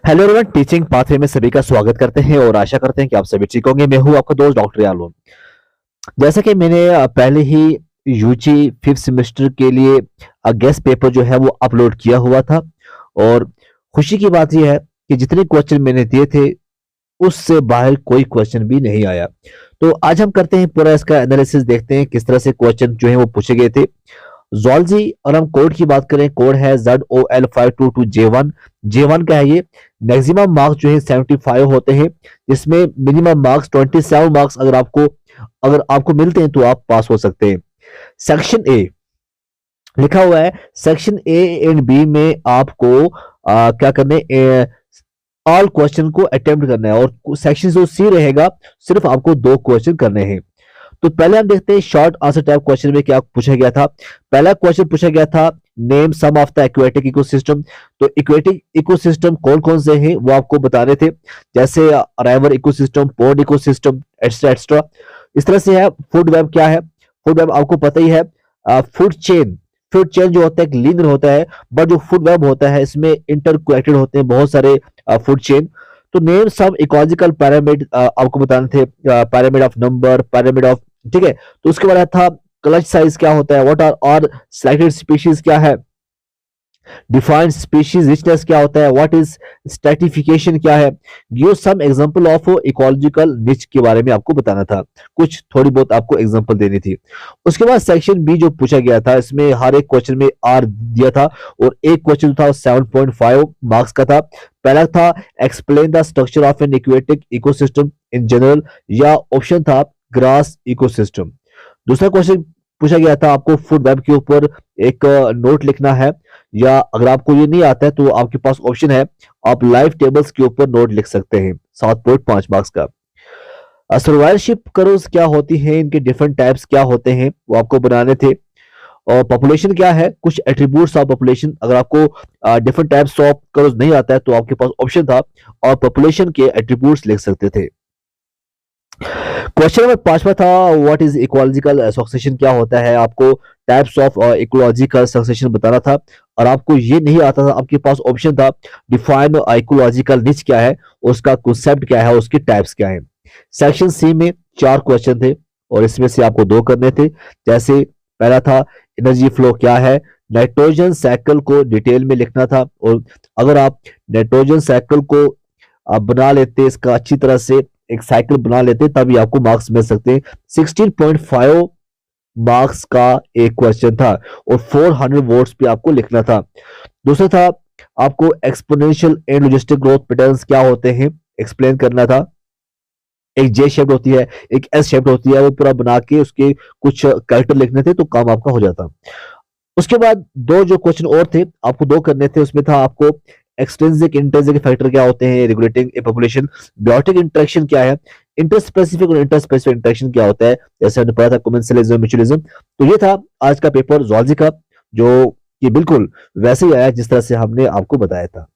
Hello everyone, teaching pathway में सभी का स्वागत करते हैं और आशा करते हैं कि आप सभी ठीक होंगे। मैं हूं आपका दोस्त डॉक्टर यालोन। जैसा कि मैंने पहले ही यूजी फिफ्थ सेमेस्टर के लिए गेस्ट पेपर जो है वो अपलोड किया हुआ था और खुशी की बात यह है कि जितने क्वेश्चन मैंने दिए थे उससे बाहर कोई क्वेश्चन भी नहीं आया। तो आज हम करते हैं पूरा इसका एनालिसिस, देखते हैं किस तरह से क्वेश्चन जो है वो पूछे गए थे। जोलॉजी और हम कोड की बात करें, कोड है ZOL522J1। J1 का है ये। मैक्सिमम मार्क्स जो है 75 होते हैं, जिसमें मिनिमम मार्क्स 27 मार्क्स अगर आपको मिलते हैं तो आप पास हो सकते हैं। सेक्शन ए लिखा हुआ है, सेक्शन ए एंड बी में आपको क्या करने, ऑल क्वेश्चन को अटेम्प्ट करना है और सेक्शन जो सी रहेगा सिर्फ आपको 2 क्वेश्चन करने हैं। तो पहले हम देखते हैं शॉर्ट आंसर टाइप क्वेश्चन में क्या पूछा गया था। पहला क्वेश्चन पूछा गया था, name some of the aquatic ecosystem. तो एक्वेटिक इकोसिस्टम कौन कौन से हैं वो आपको बताने थे, जैसे river ecosystem, pond ecosystem, extra extra. इस तरह से है। फूड वेब क्या है? फूड वेब आपको पता ही है। फूड चेन, फूड चेन जो होता है एक लीनियर होता है, बट जो फूड वेब होता है इसमें इंटरकनेक्टेड होते हैं बहुत सारे फूड चेन। तो नेम सम इकोलॉजिकल पैरामिड आपको बताने थे, pyramid of number, pyramid of, ठीक है। तो उसके बाद था क्लच साइज क्या होता है, व्हाट आर सिलेक्टेड स्पीशीज क्या है, डिफाइंड स्पीशीज रिचनेस क्या होता है, व्हाट इज स्ट्रैटिफिकेशन क्या है। Give some example of ecological niche के बारे में आपको बताना था, कुछ थोड़ी बहुत आपको एग्जांपल देनी थी। उसके बाद सेक्शन बी जो पूछा गया था, इसमें हर एक क्वेश्चन में आर दिया था और एक क्वेश्चन था 7.5 मार्क्स का था। पहला था explain the structure of N aquatic ecosystem in general, या ऑप्शन था ग्रास इकोसिस्टम। दूसरा क्वेश्चन पूछा गया था, आपको फूड वेब के ऊपर एक नोट लिखना है, या अगर आपको ये नहीं आता है तो आपके पास ऑप्शन है, आप लाइव टेबल्स के ऊपर नोट लिख सकते हैं 7.5 मार्क्स का। सर्वाइवरशिप कर्व्स क्या होती हैं, इनके डिफरेंट टाइप्स क्या होते हैं वो आपको बनाने थे। और पॉपुलेशन क्या है, कुछ एट्रीब्यूट्स ऑफ पॉपुलेशन। अगर आपको डिफरेंट टाइप्स ऑफ कर्व्स नहीं आता है तो आपके पास ऑप्शन था और पॉपुलेशन के एट्रीब्यूट्स लिख सकते थे। क्वेश्चन नंबर 5वां था, व्हाट इज इकोलॉजिकल सक्सेशन क्या होता है, आपको टाइप्स ऑफ इकोलॉजिकल सक्सेशन बताना था। और आपको ये नहीं आता था, आपके पास ऑप्शन था डिफाइन इकोलॉजिकल निच क्या है, उसका कॉन्सेप्ट क्या है, उसके टाइप्स क्या है। सेक्शन सी में 4 क्वेश्चन थे और इसमें से आपको 2 करने थे। जैसे पहला था एनर्जी फ्लो क्या है, नाइट्रोजन साइकिल को डिटेल में लिखना था। और अगर आप नाइट्रोजन साइकिल को आप बना लेते, इसका अच्छी तरह से एक साइकिल बना लेते, तभी आपको मार्क्स मिल सकते हैं। 16.5 मार्क्स का एक क्वेश्चन था और 400 वर्ड्स पे आपको लिखना था। दूसरा था आपको exponential and logistic growth patterns क्या होते हैं एक्सप्लेन करना था। एक जे शेप होती है, एक एस शेप होती है, वो पूरा बना के उसके कुछ कैरेक्टर लिखने थे तो काम आपका हो जाता। उसके बाद 2 जो क्वेश्चन और थे आपको 2 करने थे। उसमें था आपको एक्सट्रिंसिक इंट्रिंसिक फैक्टर क्या होते हैं regulating a population, biotic interaction क्या है, इंटरस्पेसिफिक और इंटरस्पेसिफिक इंटरेक्शन क्या होता है, जैसे हमने पढ़ा था कमेंसलिज्म, म्यूचुअलिज्म। तो ये था आज का पेपर जोलॉजी का, जो कि बिल्कुल वैसे ही आया जिस तरह से हमने आपको बताया था।